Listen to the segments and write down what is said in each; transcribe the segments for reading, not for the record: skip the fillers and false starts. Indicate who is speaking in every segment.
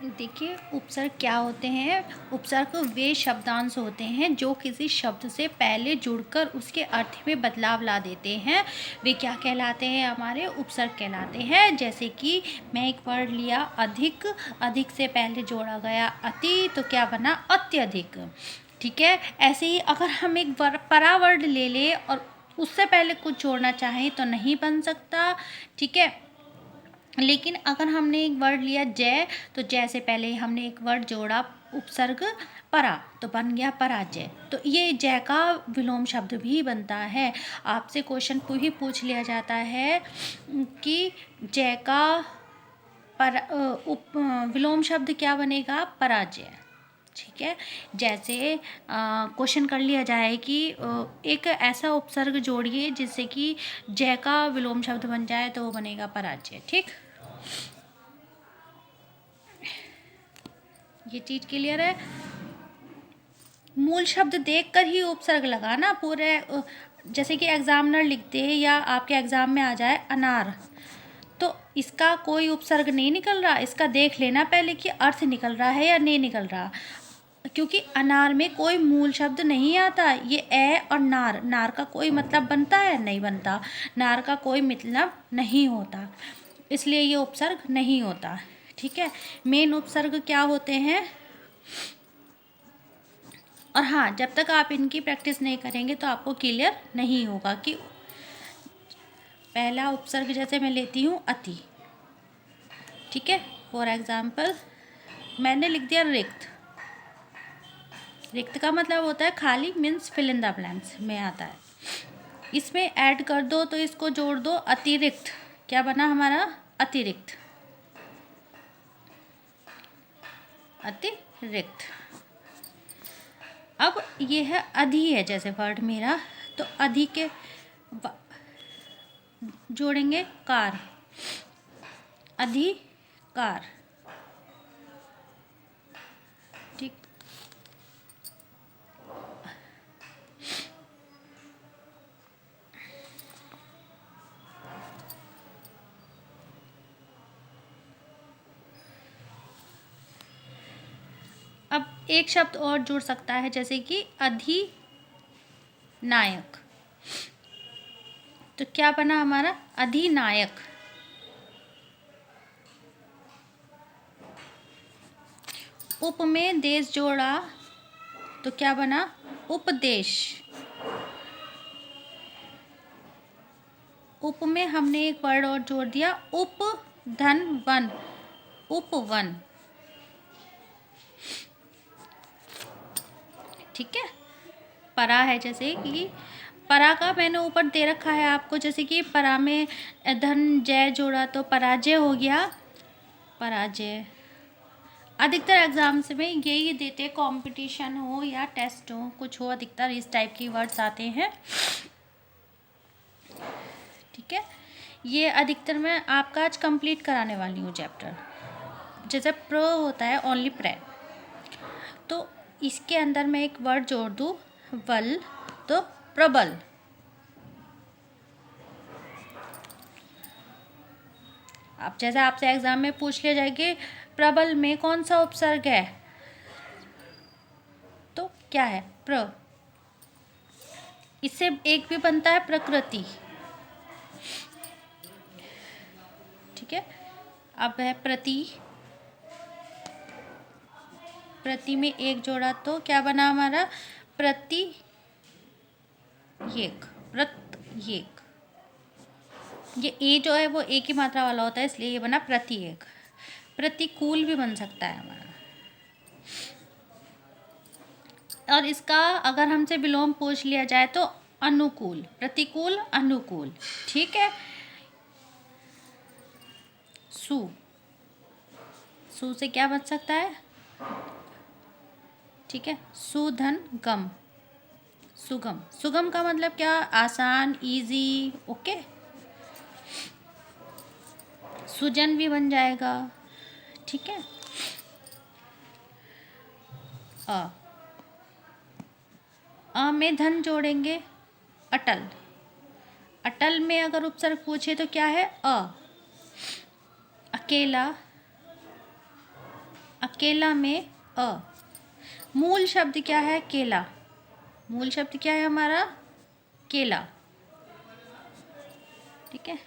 Speaker 1: देखिए, उपसर्ग क्या होते हैं? उपसर्ग वे शब्दांश होते हैं जो किसी शब्द से पहले जुड़कर उसके अर्थ में बदलाव ला देते हैं। वे क्या कहलाते हैं? हमारे उपसर्ग कहलाते हैं। जैसे कि मैं एक वर्ड लिया अधिक, अधिक से पहले जोड़ा गया अति, तो क्या बना? अत्यधिक। ठीक है। ऐसे ही अगर हम एक परा वर्ड ले लें और उससे पहले कुछ जोड़ना चाहें तो नहीं बन सकता। ठीक है। लेकिन अगर हमने एक वर्ड लिया जय, तो जय से पहले हमने एक वर्ड जोड़ा उपसर्ग परा, तो बन गया पराजय। तो ये जय का विलोम शब्द भी बनता है। आपसे क्वेश्चन ही पूछ लिया जाता है कि जय का विलोम शब्द क्या बनेगा? पराजय। ठीक है। जैसे क्वेश्चन कर लिया जाए कि एक ऐसा उपसर्ग जोड़िए जिससे कि जय का विलोम शब्द बन जाए, तो वो बनेगा पराजय। ठीक, ये चीज क्लियर है। मूल शब्द देखकर ही उपसर्ग लगाना पूरे। जैसे कि एग्जामिनर लिखते हैं या आपके एग्जाम में आ जाए अनार, तो इसका कोई उपसर्ग नहीं निकल रहा, इसका देख लेना पहले कि अर्थ निकल रहा है या नहीं निकल रहा, क्योंकि अनार में कोई मूल शब्द नहीं आता। ये ए और नार, नार का कोई मतलब बनता है? नहीं बनता। नार का कोई मतलब नहीं होता, इसलिए ये उपसर्ग नहीं होता। ठीक है। मेन उपसर्ग क्या होते हैं? और हाँ, जब तक आप इनकी प्रैक्टिस नहीं करेंगे तो आपको क्लियर नहीं होगा कि पहला उपसर्ग जैसे मैं लेती हूँ अति। ठीक है। फॉर एग्जाम्पल मैंने लिख दिया रिक्त। रिक्त का मतलब होता है खाली, means fill in the blanks में आता है। इसमें ऐड कर दो तो इसको जोड़ दो अतिरिक्त, क्या बना हमारा? अतिरिक्त। अतिरिक्त। अब ये है अधि है जैसे वर्ड मेरा, तो अधि के जोड़ेंगे कार, अधिकार। ठीक। अब एक शब्द और जुड़ सकता है जैसे कि अधिनायक, तो क्या बना हमारा? अधिनायक। उप में देश जोड़ा तो क्या बना? उपदेश। उप में हमने एक वर्ड और जोड़ दिया उप धन वन, उपवन। ठीक है। परा है जैसे कि परा का मैंने ऊपर दे रखा है आपको, जैसे कि परा में धन जय जोड़ा तो पराजय हो गया, पराजय। अधिकतर एग्जाम्स में यही देते, कंपटीशन हो या टेस्ट हो, कुछ हो, अधिकतर इस टाइप की वर्ड्स आते हैं। ठीक है। ये अधिकतर मैं आपका आज कंप्लीट कराने वाली हूँ चैप्टर। जैसे प्र होता है ओनली प्रे, तो इसके अंदर मैं एक वर्ड जोड़ दूँ बल, तो प्रबल। अब जैसे आपसे एग्जाम में पूछ लिया जाए कि प्रबल में कौन सा उपसर्ग है, तो क्या है? प्र। इससे एक भी बनता है प्रकृति। ठीक है। अब है प्रति, प्रति में एक जोड़ा तो क्या बना हमारा? प्रत्येक, प्रत्येक। ये ए जो है वो एक ही मात्रा वाला होता है, इसलिए ये बना प्रत्येक। प्रतिकूल भी बन सकता है हमारा। और इसका अगर हमसे विलोम पूछ लिया जाए तो अनुकूल, प्रतिकूल, अनुकूल। ठीक है। सु, सु से क्या बन सकता है? ठीक है। सुधन गम, सुगम। सुगम का मतलब क्या? आसान, इजी। ओके। सुजन भी बन जाएगा। ठीक है। अ में धन जोड़ेंगे अटल। अटल में अगर उपसर्ग पूछे तो क्या है? अकेला, अकेला में अ। मूल शब्द क्या है? केला। मूल शब्द क्या है हमारा? केला। ठीक है,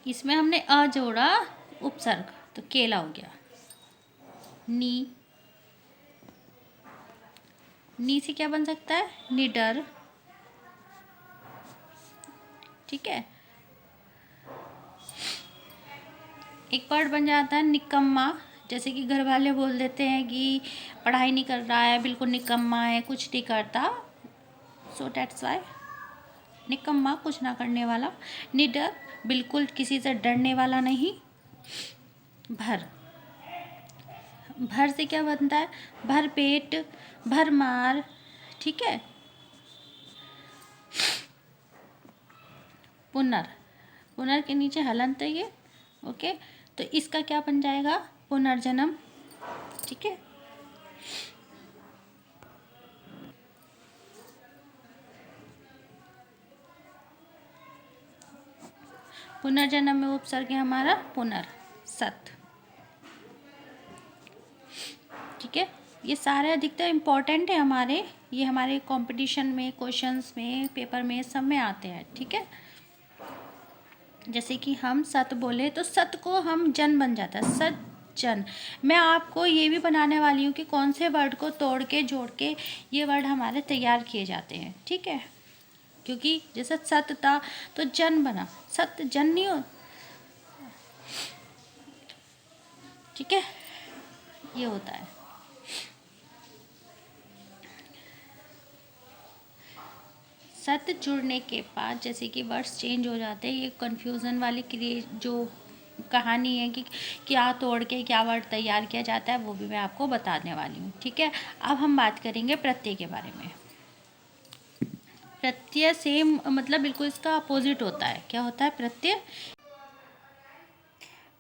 Speaker 1: इसमें हमने अ जोड़ा उपसर्ग, तो केला हो गया। नी, नी से क्या बन सकता है? निडर। ठीक है, एक वर्ड बन जाता है निकम्मा। जैसे कि घर वाले बोल देते हैं कि पढ़ाई नहीं कर रहा है, बिल्कुल निकम्मा है, कुछ नहीं करता, सो डेट्स वाई निकम्मा, कुछ ना करने वाला। निडर, बिल्कुल किसी से डरने वाला नहीं। भर, भर से क्या बनता है? भर पेट, भर मार। ठीक है, पुनर, पुनर के नीचे हलंत है ये। ओके, तो इसका क्या बन जाएगा? पुनर्जन्म। ठीक है, पुनर्जन्म में उपसर्ग है हमारा पुनर, सत। ठीक है, ये सारे अधिकतर इम्पॉर्टेंट है हमारे, ये हमारे कंपटीशन में, क्वेश्चंस में, पेपर में, सब में आते हैं। ठीक है, जैसे कि हम सत बोले तो सत को हम जन बन जाता है, सज्जन। मैं आपको ये भी बनाने वाली हूँ कि कौन से वर्ड को तोड़ के जोड़ के ये वर्ड हमारे तैयार किए जाते हैं। ठीक है, क्योंकि जैसे सत था तो जन बना, सत जन नहीं हो। ठीक है, ये होता है। सत जुड़ने के बाद जैसे कि वर्ड्स चेंज हो जाते हैं, ये कन्फ्यूज़न वाली जो कहानी है कि क्या तोड़ के क्या वर्ड तैयार किया जाता है, वो भी मैं आपको बताने वाली हूँ। ठीक है, अब हम बात करेंगे प्रत्यय के बारे में। प्रत्यय सेम मतलब बिल्कुल इसका अपोजिट होता है। क्या होता है प्रत्यय?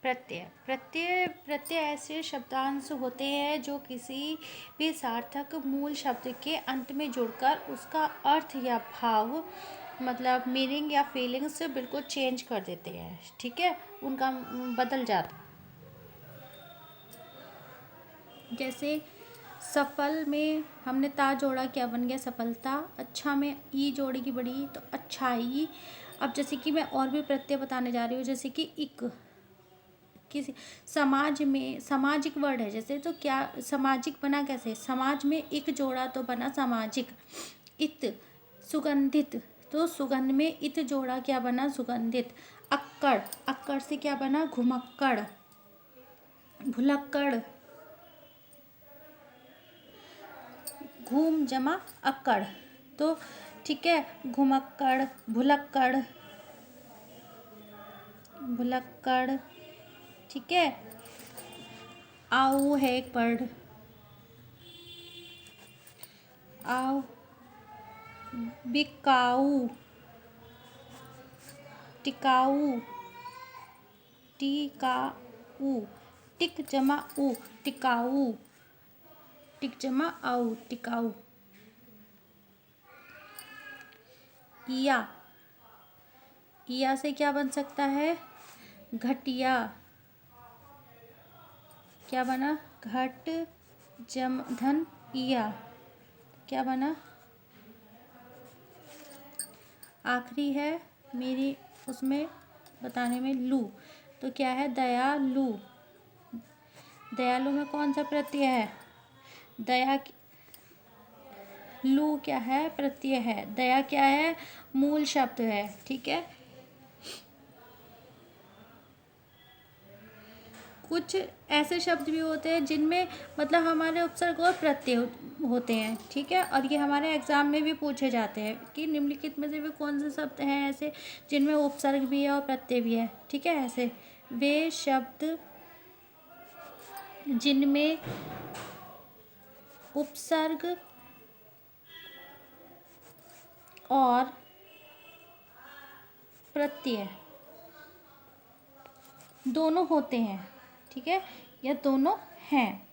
Speaker 1: प्रत्यय, प्रत्यय, प्रत्यय ऐसे शब्दांश होते हैं जो किसी भी सार्थक मूल शब्द के अंत में जुड़कर उसका अर्थ या भाव, मतलब मीनिंग या फीलिंग्स बिल्कुल चेंज कर देते हैं। ठीक है, उनका बदल जाता। जैसे सफल में हमने ता जोड़ा, क्या बन गया? सफलता। अच्छा में ई जोड़ेगी बड़ी, तो अच्छाई। अब जैसे कि मैं और भी प्रत्यय बताने जा रही हूँ, जैसे कि इक, किसी समाज में, सामाजिक वर्ड है जैसे, तो क्या सामाजिक बना? कैसे? समाज में एक जोड़ा तो बना सामाजिक। इत, सुगंधित, तो सुगंध में इत जोड़ा, क्या बना? सुगंधित। अक्कड़, अक्कड़ से क्या बना? घुमक्कड़। भुलक्कड़, घूम जमा अक्कड़, तो ठीक है, घुमक्कड़, भुलक्कड़, भुलक्कड़। ठीक है, आओ है एक वर्ड, आओ। बिकाऊ, टिकाऊ, टिकाऊ, टिक जमा ऊ, टिकाऊ, टिक जमा आऊ, टिकाऊ। इया, इया से क्या बन सकता है? घटिया। क्या बना? घट जम धन इया, क्या बना? आखिरी है मेरी उसमें बताने में लू, तो क्या है? दयालु। दयालु में कौन सा प्रत्यय है? दया, लू क्या है? प्रत्यय है। दया क्या है? मूल शब्द है। ठीक है, कुछ ऐसे शब्द भी होते हैं जिनमें मतलब हमारे उपसर्ग और प्रत्यय होते हैं। ठीक है, और ये हमारे एग्जाम में भी पूछे जाते हैं कि निम्नलिखित में से वे कौन से शब्द हैं ऐसे जिनमें उपसर्ग भी है और प्रत्यय भी है। ठीक है, ऐसे वे शब्द जिनमें उपसर्ग और प्रत्यय दोनों होते हैं। ठीक है, या दोनों हैं,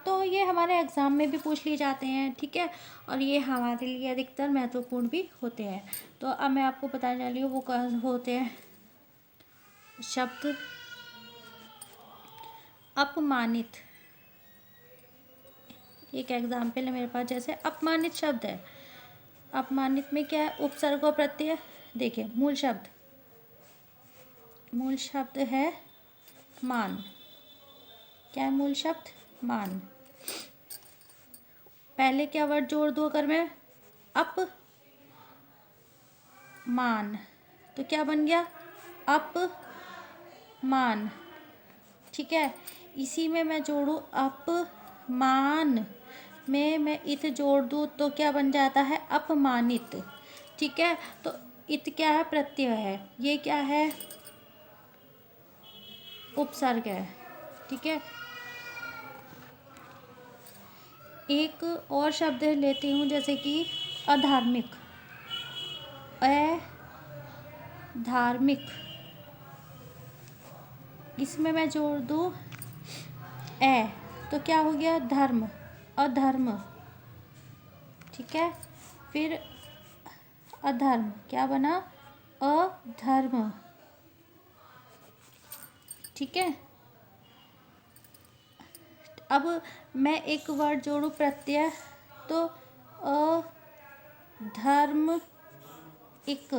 Speaker 1: तो ये हमारे एग्ज़ाम में भी पूछ लिए जाते हैं। ठीक है, और ये हमारे लिए अधिकतर महत्वपूर्ण भी होते हैं। तो अब मैं आपको बताने जा रही हूँ वो कौन होते हैं शब्द। अपमानित, एक एग्जाम्पल है मेरे पास, जैसे अपमानित शब्द है, अपमानित में क्या है, उपसर्ग और प्रत्यय। देखिए मूल शब्द है मान। क्या है मूल शब्द? मान। पहले क्या वर्ड जोड़ दो अगर मैं, मान, तो क्या बन गया? अपमान। ठीक है, इसी में मैं जोड़ू अपमान में मैं इत जोड़ दूँ तो क्या बन जाता है? अपमानित। ठीक है, तो इत क्या है? प्रत्यय है। ये क्या है? उपसर्ग है। ठीक है, एक और शब्द लेती हूँ, जैसे कि अधार्मिक। अधार्मिक, इसमें मैं जोड़ दूँ तो क्या हो गया? धर्म, अधर्म। ठीक है, फिर अधर्म क्या बना? अधर्म। ठीक है, अब मैं एक वर्ड जोड़ूँ प्रत्यय, तो अधर्म इक।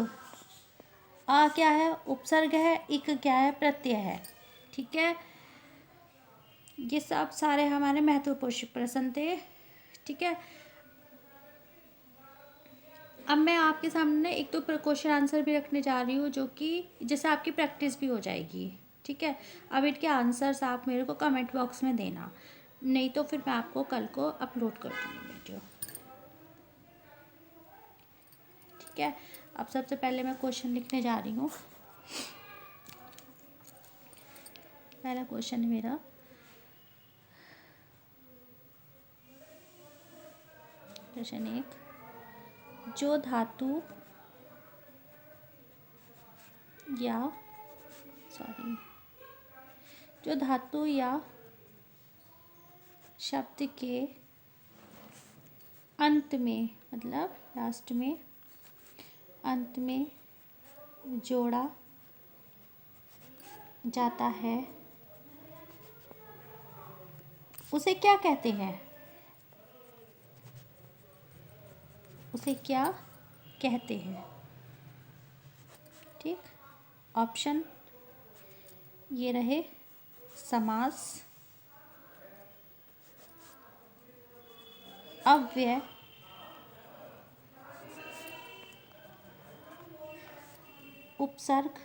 Speaker 1: आ क्या है? उपसर्ग है। इक क्या है? प्रत्यय है। ठीक है, ये सब सारे हमारे महत्वपूर्ण प्रश्न थे। ठीक है, अब मैं आपके सामने एक तो क्वेश्चन आंसर भी रखने जा रही हूँ, जो कि जिससे आपकी प्रैक्टिस भी हो जाएगी। ठीक है, अब इनके आंसर्स आप मेरे को कमेंट बॉक्स में देना, नहीं तो फिर मैं आपको कल को अपलोड कर दूँगी वीडियो। ठीक है, अब सबसे पहले मैं क्वेश्चन लिखने जा रही हूँ। पहला क्वेश्चन है मेरा, क्वेश्चन 1, जो धातु या शब्द के अंत में, मतलब लास्ट में, अंत में जोड़ा जाता है, उसे क्या कहते हैं? उसे क्या कहते हैं? ठीक, ऑप्शन ये रहे, समास, अव्यय, उपसर्ग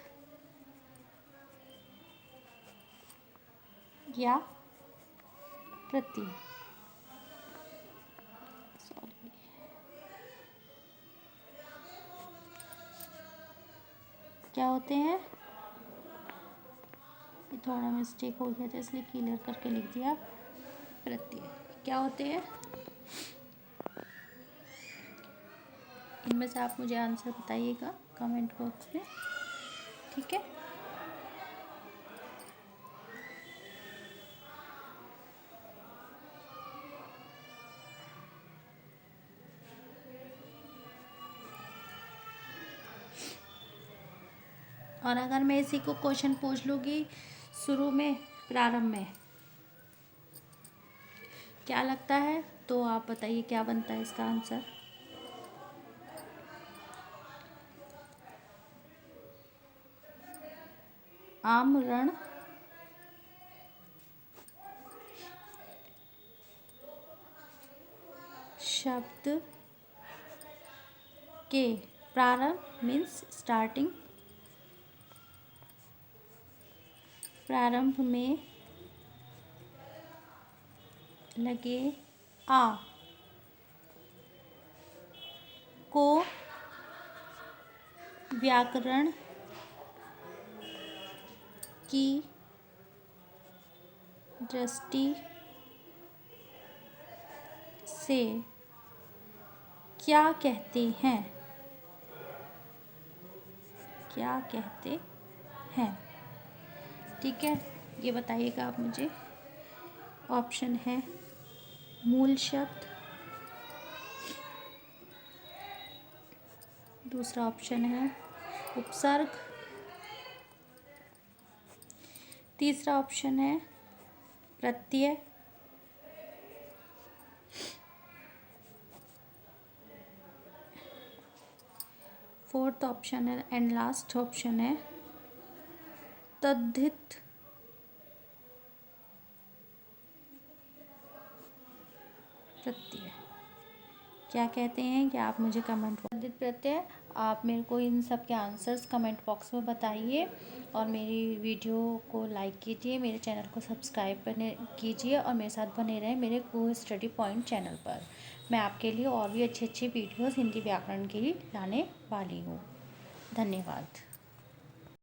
Speaker 1: या प्रत्यय। क्या होते हैं? ये थोड़ा मिस्टेक हो गया था, इसलिए क्लियर करके लिख दिया। प्रत्यय क्या होते हैं? इनमें से आप मुझे आंसर बताइएगा कमेंट बॉक्स में। ठीक है, और अगर मैं इसी को क्वेश्चन पूछ लूँगी शुरू में, प्रारंभ में, क्या लगता है? तो आप बताइए क्या बनता है इसका आंसर? आमरण शब्द के प्रारंभ मीन्स स्टार्टिंग, प्रारंभ में लगे आ को व्याकरण की दृष्टि से क्या कहते हैं? क्या कहते हैं? ठीक है, ये बताइएगा आप मुझे। ऑप्शन है मूल शब्द, दूसरा ऑप्शन है उपसर्ग, तीसरा ऑप्शन है प्रत्यय, फोर्थ ऑप्शन है एंड लास्ट ऑप्शन है तद्धित प्रत्यय। क्या कहते हैं कि आप मुझे कमेंट तद्धित प्रत्यय, आप मेरे को इन सब के आंसर्स कमेंट बॉक्स में बताइए और मेरी वीडियो को लाइक कीजिए, मेरे चैनल को सब्सक्राइब कीजिए और मेरे साथ बने रहें मेरे को स्टडी पॉइंट चैनल पर। मैं आपके लिए और भी अच्छी अच्छी वीडियोस हिंदी व्याकरण की लाने वाली हूँ। धन्यवाद।